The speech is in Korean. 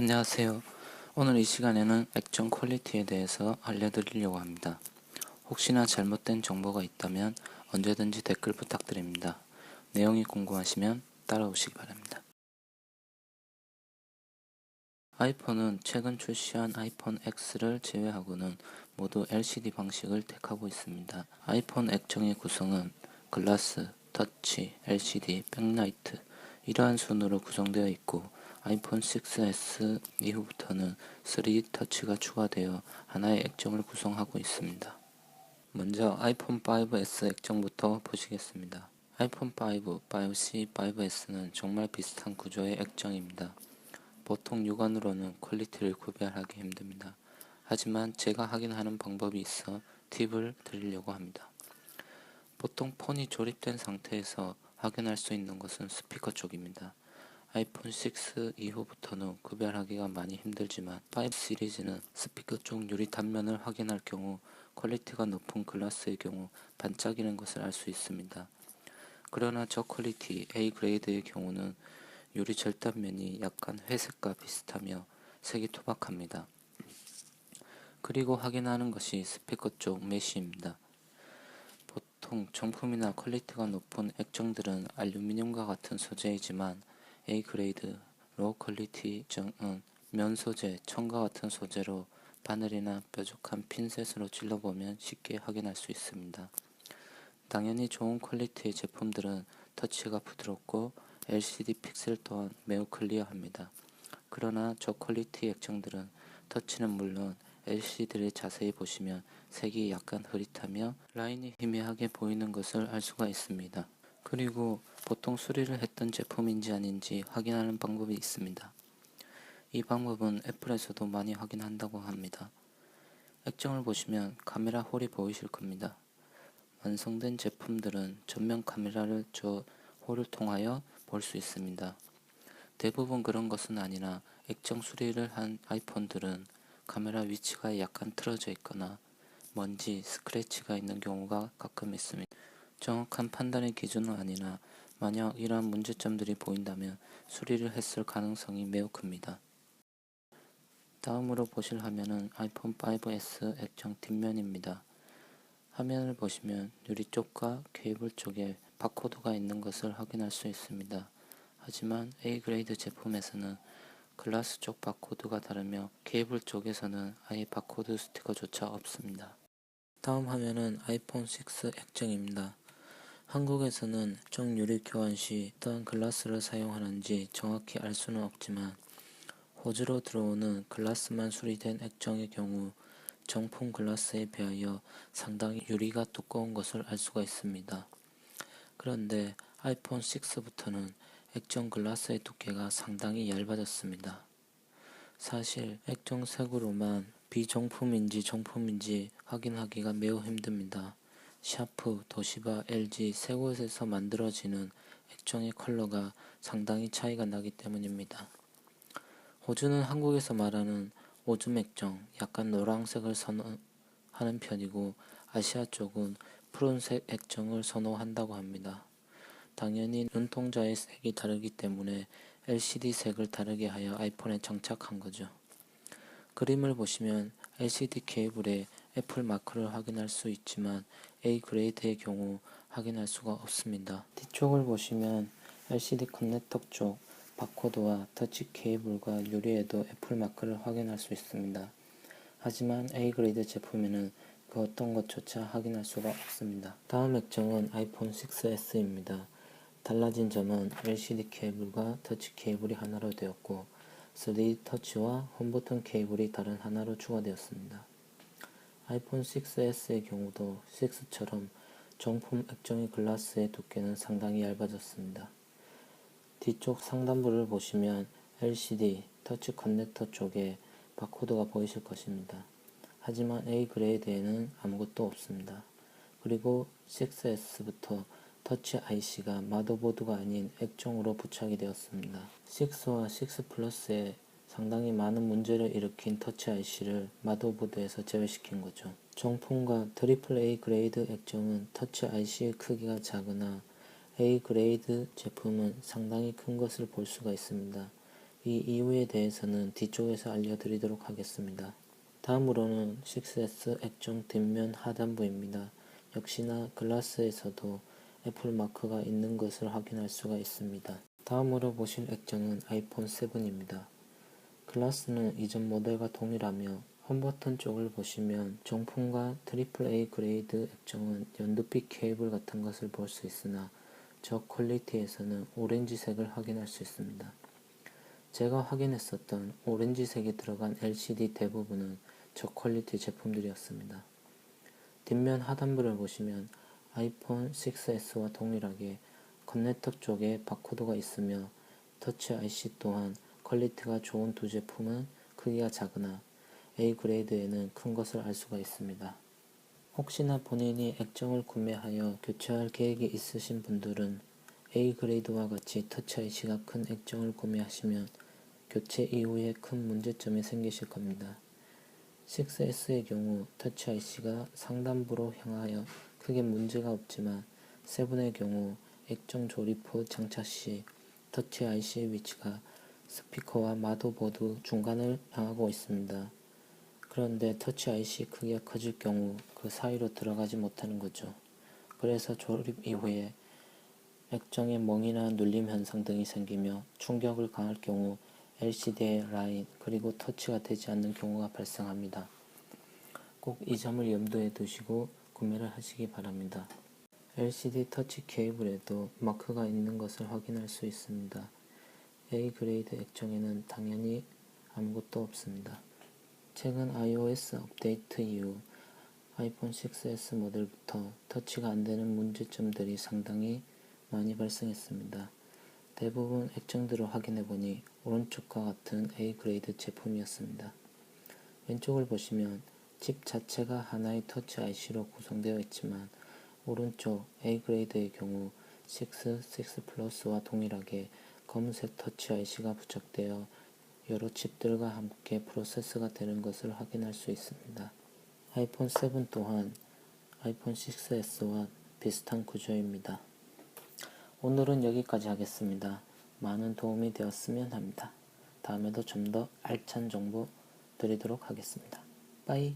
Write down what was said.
안녕하세요. 오늘 이 시간에는 액정 퀄리티에 대해서 알려드리려고 합니다. 혹시나 잘못된 정보가 있다면 언제든지 댓글 부탁드립니다. 내용이 궁금하시면 따라오시기 바랍니다. 아이폰은 최근 출시한 아이폰 X를 제외하고는 모두 LCD 방식을 택하고 있습니다. 아이폰 액정의 구성은 글라스, 터치, LCD, 백라이트 이러한 순으로 구성되어 있고 아이폰 6s 이후부터는 3D 터치가 추가되어 하나의 액정을 구성하고 있습니다. 먼저 아이폰 5s 액정부터 보시겠습니다. 아이폰 5, 5C, 5s는 정말 비슷한 구조의 액정입니다. 보통 육안으로는 퀄리티를 구별하기 힘듭니다. 하지만 제가 확인하는 방법이 있어 팁을 드리려고 합니다. 보통 폰이 조립된 상태에서 확인할 수 있는 것은 스피커 쪽입니다. 아이폰 6 이후부터는 구별하기가 많이 힘들지만 5 시리즈는 스피커 쪽 유리 단면을 확인할 경우 퀄리티가 높은 글라스의 경우 반짝이는 것을 알 수 있습니다. 그러나 저퀄리티 A 그레이드의 경우는 유리 절단면이 약간 회색과 비슷하며 색이 투박합니다. 그리고 확인하는 것이 스피커 쪽 메쉬입니다. 보통 정품이나 퀄리티가 높은 액정들은 알루미늄과 같은 소재이지만 A 그레이드, 로우 퀄리티 액정은 면 소재, 천과 같은 소재로 바늘이나 뾰족한 핀셋으로 찔러보면 쉽게 확인할 수 있습니다. 당연히 좋은 퀄리티의 제품들은 터치가 부드럽고 LCD 픽셀 또한 매우 클리어합니다. 그러나 저퀄리티 액정들은 터치는 물론 LCD를 자세히 보시면 색이 약간 흐릿하며 라인이 희미하게 보이는 것을 알 수가 있습니다. 그리고 보통 수리를 했던 제품인지 아닌지 확인하는 방법이 있습니다. 이 방법은 애플에서도 많이 확인한다고 합니다. 액정을 보시면 카메라 홀이 보이실 겁니다. 완성된 제품들은 전면 카메라를 저 홀을 통하여 볼 수 있습니다. 대부분 그런 것은 아니나 액정 수리를 한 아이폰들은 카메라 위치가 약간 틀어져 있거나 먼지, 스크래치가 있는 경우가 가끔 있습니다. 정확한 판단의 기준은 아니나 만약 이러한 문제점들이 보인다면 수리를 했을 가능성이 매우 큽니다. 다음으로 보실 화면은 아이폰 5s 액정 뒷면입니다. 화면을 보시면 유리 쪽과 케이블 쪽에 바코드가 있는 것을 확인할 수 있습니다. 하지만 A 그레이드 제품에서는 글라스 쪽 바코드가 다르며 케이블 쪽에서는 아예 바코드 스티커조차 없습니다. 다음 화면은 아이폰 6 액정입니다. 한국에서는 액정 유리 교환 시 어떠한 글라스를 사용하는지 정확히 알 수는 없지만 호주로 들어오는 글라스만 수리된 액정의 경우 정품 글라스에 비하여 상당히 유리가 두꺼운 것을 알 수가 있습니다. 그런데 아이폰 6부터는 액정 글라스의 두께가 상당히 얇아졌습니다. 사실 액정 색으로만 비정품인지 정품인지 확인하기가 매우 힘듭니다. 샤프, 도시바, LG 세 곳에서 만들어지는 액정의 컬러가 상당히 차이가 나기 때문입니다. 호주는 한국에서 말하는 오줌 액정, 약간 노란색을 선호하는 편이고 아시아 쪽은 푸른색 액정을 선호한다고 합니다. 당연히 눈동자의 색이 다르기 때문에 LCD 색을 다르게 하여 아이폰에 장착한 거죠. 그림을 보시면 LCD 케이블에 애플 마크를 확인할 수 있지만 A 그레이드의 경우 확인할 수가 없습니다. 뒤쪽을 보시면 LCD 커넥터 쪽 바코드와 터치 케이블과 유리에도 애플 마크를 확인할 수 있습니다. 하지만 A 그레이드 제품에는 그 어떤 것조차 확인할 수가 없습니다. 다음 액정은 아이폰 6s입니다. 달라진 점은 LCD 케이블과 터치 케이블이 하나로 되었고 3D 터치와 홈 버튼 케이블이 다른 하나로 추가되었습니다. 아이폰 6s의 경우도 6처럼 정품 액정의 글라스의 두께는 상당히 얇아졌습니다. 뒤쪽 상단부를 보시면 LCD, 터치 커넥터 쪽에 바코드가 보이실 것입니다. 하지만 A 그레이드에는 아무것도 없습니다. 그리고 6s부터 터치 IC가 마더보드가 아닌 액정으로 부착이 되었습니다. 6와 6 플러스에 상당히 많은 문제를 일으킨 터치 IC를 마더보드에서 제외시킨 거죠. 정품과 AAA 그레이드 액정은 터치 IC의 크기가 작으나 A 그레이드 제품은 상당히 큰 것을 볼 수가 있습니다. 이 이유에 대해서는 뒤쪽에서 알려드리도록 하겠습니다. 다음으로는 6S 액정 뒷면 하단부입니다. 역시나 글라스에서도 애플 마크가 있는 것을 확인할 수가 있습니다. 다음으로 보실 액정은 아이폰 7입니다. 글라스는 이전 모델과 동일하며 홈버튼 쪽을 보시면 정품과 AAA 그레이드 액정은 연두빛 케이블 같은 것을 볼 수 있으나 저 퀄리티에서는 오렌지색을 확인할 수 있습니다. 제가 확인했었던 오렌지색이 들어간 LCD 대부분은 저 퀄리티 제품들이었습니다. 뒷면 하단부를 보시면 아이폰 6S와 동일하게 커넥터 쪽에 바코드가 있으며 터치 IC 또한 퀄리티가 좋은 두 제품은 크기가 작으나 A 그레이드에는 큰 것을 알 수가 있습니다. 혹시나 본인이 액정을 구매하여 교체할 계획이 있으신 분들은 A 그레이드와 같이 터치 IC가 큰 액정을 구매하시면 교체 이후에 큰 문제점이 생기실 겁니다. 6S의 경우 터치 IC가 상단부로 향하여 크게 문제가 없지만 7의 경우 액정 조립 후 장착 시 터치 IC의 위치가 스피커와 마더보드 중간을 향하고 있습니다. 그런데 터치 IC 크기가 커질 경우 그 사이로 들어가지 못하는 거죠. 그래서 조립 이후에 액정에 멍이나 눌림 현상 등이 생기며 충격을 가할 경우 LCD의 라인 그리고 터치가 되지 않는 경우가 발생합니다. 꼭 이 점을 염두에 두시고 구매를 하시기 바랍니다. LCD 터치 케이블에도 마크가 있는 것을 확인할 수 있습니다. A 그레이드 액정에는 당연히 아무것도 없습니다. 최근 iOS 업데이트 이후 아이폰 6S 모델부터 터치가 안되는 문제점들이 상당히 많이 발생했습니다. 대부분 액정들을 확인해보니 오른쪽과 같은 A 그레이드 제품이었습니다. 왼쪽을 보시면 칩 자체가 하나의 터치 IC로 구성되어 있지만 오른쪽 A 그레이드의 경우 6 플러스와 동일하게 검은색 터치 IC가 부착되어 여러 칩들과 함께 프로세스가 되는 것을 확인할 수 있습니다. 아이폰 7 또한 아이폰 6S와 비슷한 구조입니다. 오늘은 여기까지 하겠습니다. 많은 도움이 되었으면 합니다. 다음에도 좀 더 알찬 정보 드리도록 하겠습니다. 빠이.